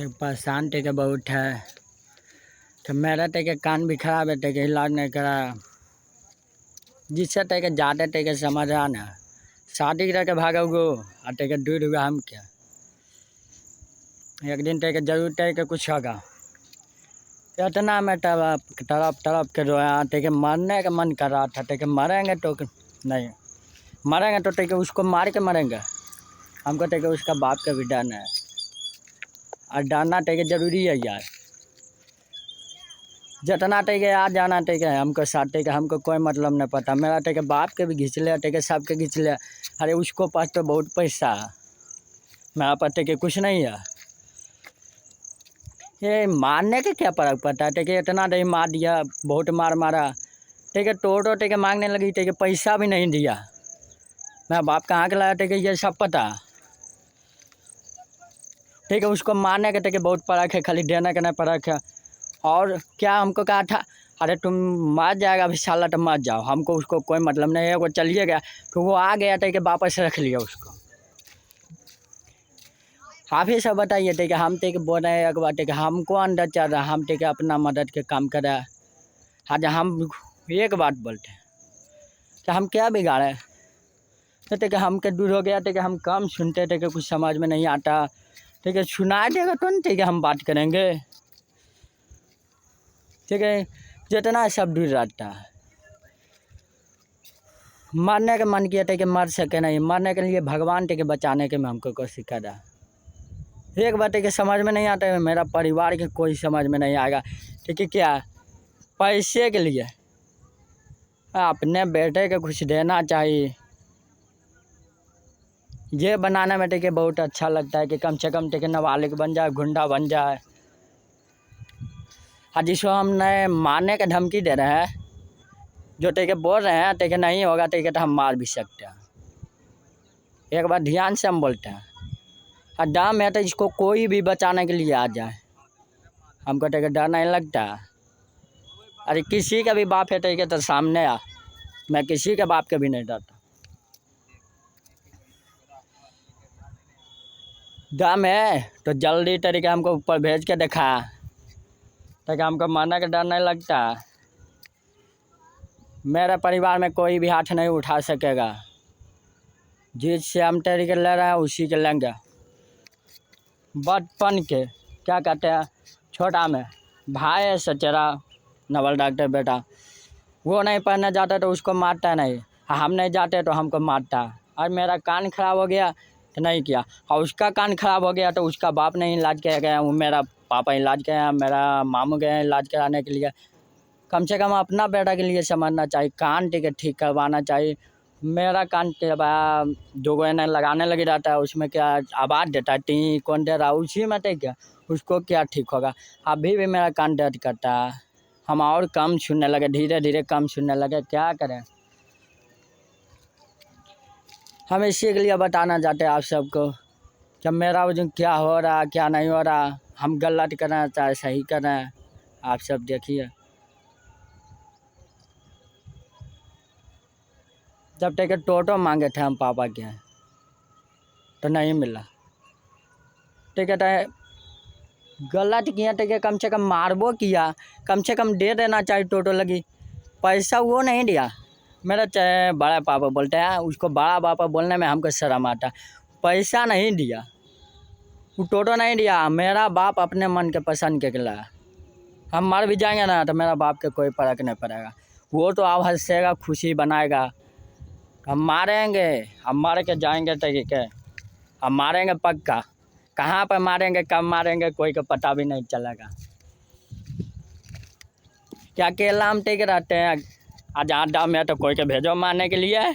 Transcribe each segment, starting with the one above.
तो परेशान टेके बहुत है। तो मेरा टेके कान भी खराब है, टेके इलाज नहीं करा, जिससे टेके ज़्यादा टेके समझ रहा ना, शादी करके भागोगो और टेके दूर हुआ हम क्या। एक दिन टेके जरूर टेके कुछ होगा। इतना मैं तड़प के रोया, टेके मरने का मन कर रहा था। टेके मरेंगे तो नहीं, मरेंगे तो टेके उसको मार के मरेंगे। हमको टेके उसका बाप का भी डरना है, और डरना टेके जरूरी है यार। जितना टेके आ जाना टेके हमको साथ टेके, हमको कोई मतलब नहीं पता। मेरा टेके बाप के भी घिंच लिया, टेके सबके घिंच लिया। अरे उसको पास तो बहुत पैसा है, मेरा पास टेके कुछ नहीं है। ये मारने के क्या फर्क पड़ता है। टेके इतना नहीं मार दिया, बहुत मार मारा। टेके टोटो टेके मांगने लगी, टेके पैसा भी नहीं दिया। मेरा बाप कहाँ के लाया टेके ये सब पता। ठीक है, उसको मारने के टेके बहुत फर्क है, खाली देने का नहीं फर्क है। और क्या हमको कहा था, अरे तुम मर जाएगा अभी साला तो मर जाओ, हमको उसको कोई मतलब नहीं है। वो चलिए गया तो वो आ गया टेके वापस रख लिया उसको। आप ही सब बताइए टेके, हम टेके बोल रहे हैं एक बार, टेके हमको अंदर चल रहा, हम टेके अपना मदद के काम कर रहा है। आज हम एक बात बोलते हैं कि हम क्या बिगाड़े। तो टेके हमके दूर हो गया, टेके हम कम सुनते, टेके कुछ समझ में नहीं आता। ठीक है, सुना देगा तो नहीं, ठीक है हम बात करेंगे। ठीक है, जितना सब दूर रहता है। मरने का मन किया टेके मर सके नहीं, मरने के लिए भगवान टेके बचाने के में हमको कोशिश कर रहा। एक बात टेके समझ में नहीं आता है, मेरा परिवार के कोई समझ में नहीं आएगा। ठीक है, क्या पैसे के लिए अपने बेटे के कुछ देना चाहिए। ये बनाने में टेके बहुत अच्छा लगता है कि कम से कम टेके नाबालिग बन जाए, गुंडा बन जाए। और जिसको हम नए मारने का धमकी दे रहे हैं, जो टेके बोल रहे हैं टेके नहीं होगा टेके तो हम मार भी सकते हैं। एक बार ध्यान से हम बोलते हैं, और डर है तो इसको कोई भी बचाने के लिए आ जाए, हमको टेके डर नहीं लगता। अरे किसी का भी बाप है टेके तो सामने आ, मैं किसी के बाप के भी नहीं डरता। दम है तो जल्दी तरीके हमको ऊपर भेज के दिखा, ताकि हमको मरने का डर नहीं लगता। मेरे परिवार में कोई भी हाथ नहीं उठा सकेगा। जिससे हम तरीके ले रहे हैं उसी के लेंगे। बचपन के क्या कहते हैं, छोटा में भाई है सचेरा नवल डॉक्टर बेटा, वो नहीं पढ़ने जाता तो उसको मारता नहीं, हम नहीं जाते तो हमको मारता। और मेरा कान खराब हो गया तो नहीं किया, और उसका कान खराब हो गया तो उसका बाप नहीं इलाज किया गया, वो मेरा पापा इलाज किया, मेरा मामू गए इलाज कराने के लिए। कम से कम अपना बेटा के लिए समझना चाहिए, कान ठीक करवाना चाहिए। मेरा कान के जो ने लगाने लगे रहता है, उसमें क्या आवाज़ देता है, टी कौन दे रहा है, उसी में तो क्या उसको क्या ठीक होगा। अभी भी मेरा कान दर्द करता है, हम और कम सुनने लगे, धीरे धीरे कम सुनने लगे, क्या करें। हम इसी के लिए बताना चाहते हैं आप सबको कि मेरा वजन क्या हो रहा क्या नहीं हो रहा, हम गलत कर रहे हैं चाहे सही कर रहे हैं, आप सब देखिए। जब तक टोटो मांगे थे हम पापा के तो नहीं मिला। ठीक है, गलत किया, ठीक है, कम से कम मारबो किया, कम से कम दे देना चाहिए टोटो लगी। पैसा वो नहीं दिया। मेरा चाहे बड़ा पापा बोलते हैं, उसको बड़ा पापा बोलने में हमको शर्म आता। पैसा नहीं दिया, वो टोटो नहीं दिया, मेरा बाप अपने मन के पसंद के लाया। हम मर भी जाएंगे ना तो मेरा बाप के कोई फर्क नहीं पड़ेगा, वो तो आप हंसेगा, खुशी बनाएगा। हम मारेंगे, हम मार के जाएंगे, ठीक है, हम मारेंगे पक्का। कहाँ पर मारेंगे, कब मारेंगे, कोई को पता भी नहीं चलेगा। क्या अकेला हम टेक रहते हैं, आज आटा में तो कोई के भेजो मारने के लिए।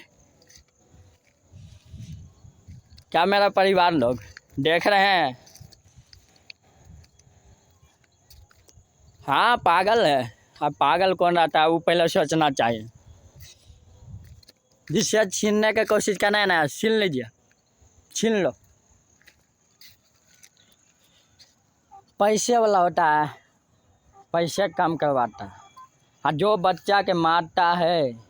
क्या मेरा परिवार लोग देख रहे हैं? हाँ पागल है, अब पागल कौन रहता है, वो पहले सोचना चाहिए। जिससे छीनने की कोशिश करना है ना, छीन लीजिए, छीन लो। पैसे वाला होता है, पैसे कम करवाता है। और जो बच्चा के मारता है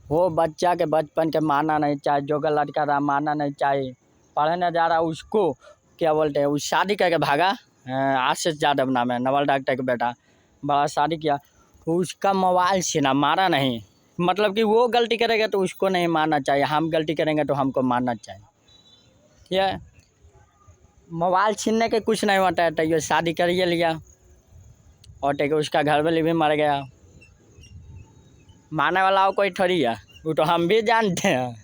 वो बच्चा के बचपन के मारना नहीं चाहिए, जो गलत कर रहा मारना नहीं चाहिए। पढ़ने जा रहा उसको क्या बोलते हैं, वो शादी करके भागा। आशीष यादव नाम है, नवल डॉक्टर का बेटा, बड़ा शादी किया। तो उसका मोबाइल छीना, मारा नहीं। मतलब कि वो गलती करेगा तो उसको नहीं मारना चाहिए, हम गलती करेंगे तो हमको मारना चाहिए। ठीक है, मोबाइल छीनने के कुछ नहीं होता है। तो ये शादी कर ही लिया और ठीक है, उसका घर वाले भी मर गया। मारने वाला कोई थोड़ी है, वो तो हम भी जानते हैं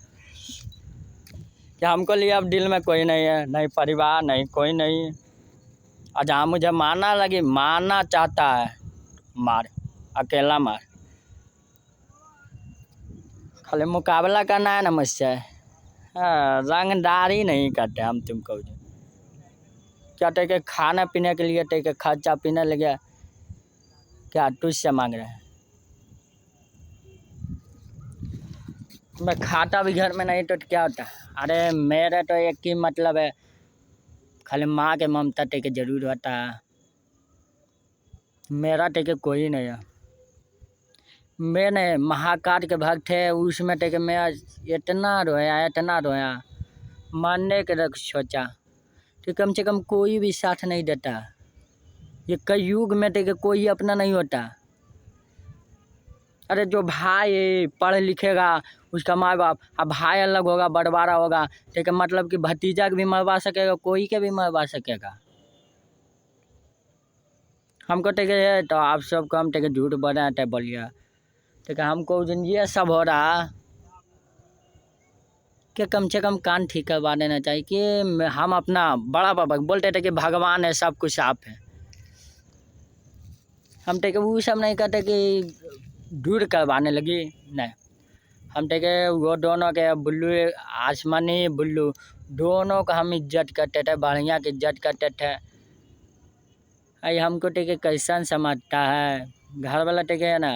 कि हमको लिए अब दिल में कोई नहीं है, नहीं परिवार, नहीं कोई नहीं। और जहाँ मुझे मारना लगी, मारना चाहता है मार, अकेला मार। खाली मुकाबला करना है ना मुझसे। रंगदारी नहीं करते हम तुमको। क्या टेके खाने पीने के लिए, टेके खर्चा पीने लगे, क्या तुझसे मांग रहे हैं? मैं खाता भी घर में नहीं तो क्या होता। अरे मेरा तो एक ही मतलब है, खाली माँ के ममता टेके जरूर होता है। मेरा टेके कोई नहीं है। मैंने महाकाल के भक्त है, उसमें टेके मैं इतना रोया, मरने के रख सोचा कि कम से कम कोई भी साथ नहीं देता। ये कलयुग में टेके कोई अपना नहीं होता। अरे जो भाई पढ़ लिखेगा, उसका माँ बाप, अब भाई अलग होगा, बंटवारा होगा, ठीक है, मतलब कि भतीजा के भी मरवा सकेगा, कोई के भी मरवा सकेगा। हमको ठीक है, तो आप सबको हम ठीक है झूठ बनाते बोलिए, ठीक है। हमको ये सब हो रहा कि कम से कम कान ठीक करवा देना चाहिए कि हम अपना बड़ा पापा बोलते थे कि भगवान है, सब कुछ आप है। हम ठीक है वो सब नहीं करते कि दूर करवाने लगी, नहीं। हम ठीक है वो दोनों के बुल्लू, आसमानी बुल्लू, दोनों का हम इज्जत करते थे, बढ़िया की इज्जत करते थे। अरे हमको ठीक है कैसन समझता है, घर वाला ठीक है ना,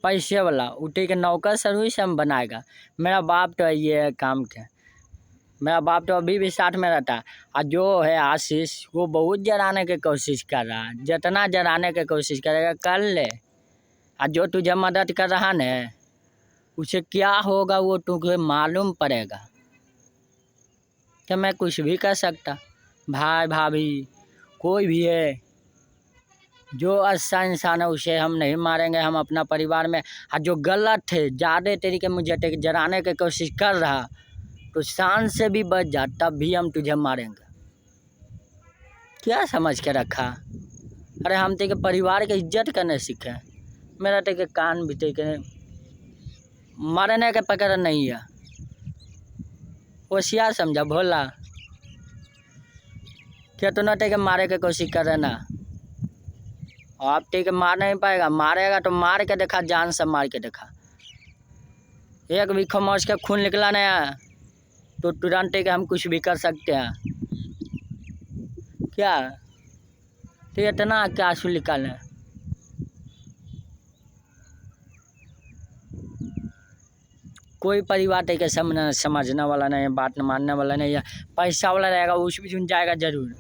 पैसे वाला, वो ठीक है नौकर सर्विस हम बनाएगा। मेरा बाप तो ये काम के, मेरा बाप तो अभी भी साथ में रहता है। और जो है आशीष, वो बहुत जराने की कोशिश कर रहा है, जितना जराने की कोशिश करेगा कर ले। और जो तुझे मदद कर रहा न, उसे क्या होगा वो तुझे मालूम पड़ेगा कि मैं कुछ भी कर सकता। भाई भाभी कोई भी है, जो अच्छा इंसान है उसे हम नहीं मारेंगे, हम अपना परिवार में। और जो गलत है, ज़्यादा तरीके मुझे जराने की कोशिश कर रहा, तो शान से भी बच जा, तब भी हम तुझे मारेंगे। क्या समझ के रखा? अरे हम तेरे परिवार की इज्जत करने सीखे। मेरा तेरे कान भी तेरे मरने के पकड़ नहीं है। होशियार समझा भोला, क्या तू ना तेरे मारे की कोशिश कर रहे ना? आप तेरे मार नहीं पाएगा, मारेगा तो मार के देखा, जान से मार के देखा। एक भी खामोश के खून निकला नहीं तो तुरंत के हम कुछ भी कर सकते हैं क्या? तो इतना क्या आंसू निकाले? कोई परिवार के समझने वाला नहीं है, बात मानने वाला नहीं है। पैसा वाला रहेगा उस भी सुन जाएगा जरूर।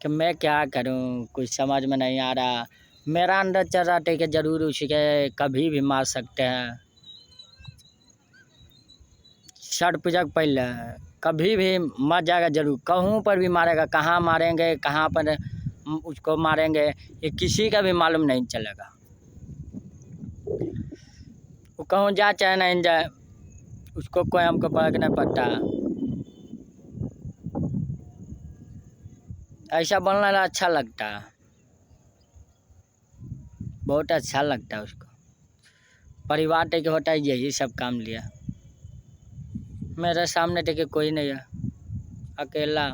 कि मैं क्या करूं, कुछ समझ में नहीं आ रहा। मेरा अंदर चल रहा है कि जरूर उसी के कभी भी मार सकते हैं। छठ पूजा पहले कभी भी मर जाएगा जरूर, कहूँ पर भी मारेगा। कहाँ मारेंगे, कहाँ पर उसको मारेंगे, ये किसी का भी मालूम नहीं चलेगा। वो कहूँ जा चाहे नहीं जाए, उसको कोई हमको फर्क नहीं पड़ता। ऐसा बोलना अच्छा लगता है, बहुत अच्छा लगता है उसको। परिवार टेके होता है यही सब काम लिया। मेरे सामने टेके कोई नहीं है, अकेला।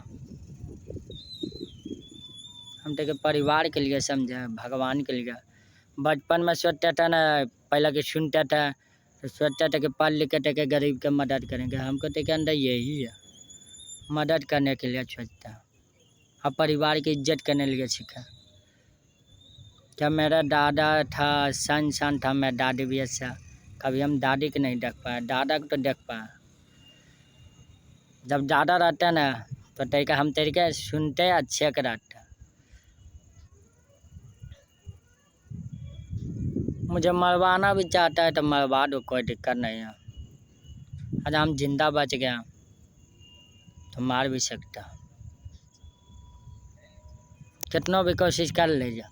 हम टेके परिवार के लिए समझे, भगवान के लिए। बचपन में सोचते थे ना, पहले के सुनते थे तो सोचते थे कि पढ़ लिख के टेके गरीब के मदद करेंगे। हमको टेके अंदर यही है, मदद करने के लिए सोचता है और परिवार की इज्जत करने के लिए सीखा। जब मेरा दादा था, सन था, मेरा दादी भी अच्छा। कभी हम दादी को नहीं देख पाए, दादा को तो देख पाए। जब दादा रहता ना तो तरीका हम तरीके सुनते अच्छे के रहते। मुझे मरवाना भी चाहता है तो मरवा दो, कोई दिक्कत नहीं है। आज हम जिंदा बच गया तो मार भी सकता, कितना भी कोशिश कर लीजिए।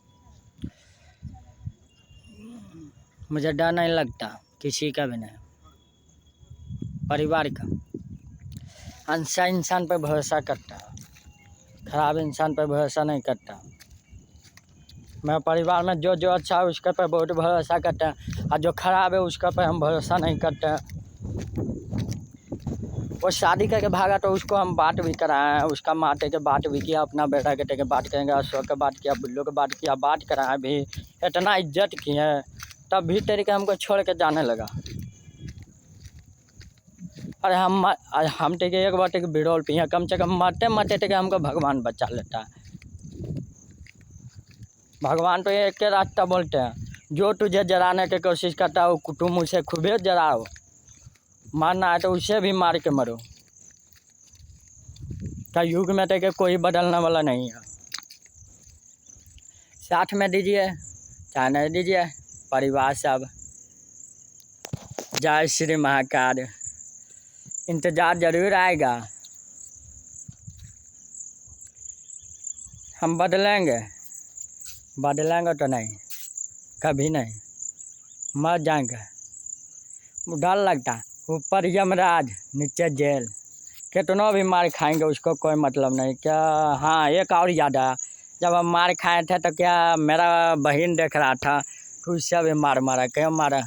मुझे डर नहीं लगता किसी का भी नहीं, परिवार का। अच्छा इंसान पर भरोसा करता है, खराब इंसान पर भरोसा नहीं करता। मेरे परिवार में जो जो अच्छा है उसके पर बहुत भरोसा करते हैं, और जो खराब है उसके पर हम भरोसा नहीं करते हैं। वो शादी करके भागा तो उसको हम बात भी कराए, उसका माते के बात भी किया, अपना बेटा के टेके बात करेंगे, अशोक के बात किया, बुल्लू के बात किया, बात कराए भी, इतना इज्जत किए, तब भी तरीके हमको छोड़ के जाने लगा। अरे हम टेके एक बार टेके बिरौल पिए, कम से कम मरते मरते टेके हमको भगवान बचा लेता है। भगवान तो एक के रास्ता बोलते हैं, जो तुझे जलाने की कोशिश करता है वो तुम उसे खूबे जलाओ, मारना है तो उसे भी मार के मरो। का युग में तो कोई बदलने वाला नहीं है। साथ में दीजिए चाहे नहीं दीजिए, परिवार सब। जय श्री महाकाल। इंतजार जरूर आएगा, हम बदलेंगे तो नहीं, कभी नहीं, मर जाएंगे। डर लगता, ऊपर यमराज नीचे जेल, कितना भी मार खाएंगे उसको कोई मतलब नहीं। क्या हाँ, एक और याद है, जब हम मार खाए थे तो क्या मेरा बहन देख रहा था तो उससे भी मारा, क्यों मारा।